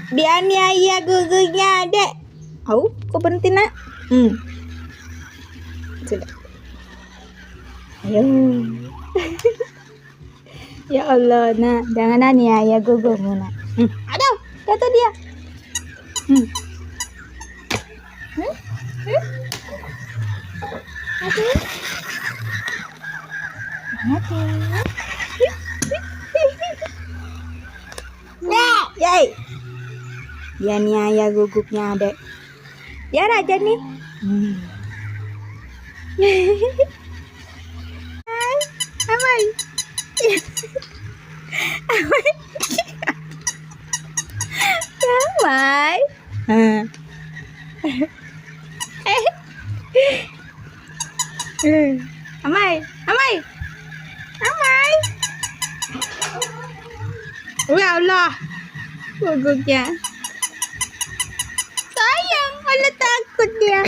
Dianiaya gugunya adek. Oh, kok berhenti nak? Sudah. Ayo. Ya Allah, nak, jangan aniaya gugumu nak. Aduh, jatuh dia. Aduh. Yay. Dia niaya gugupnya adek. Ya raja nih. Hai, Amai. Amai. Amai. Amai, Amai. Amai. Ya Allah. Gugupnya. Sayang, malah takut dia.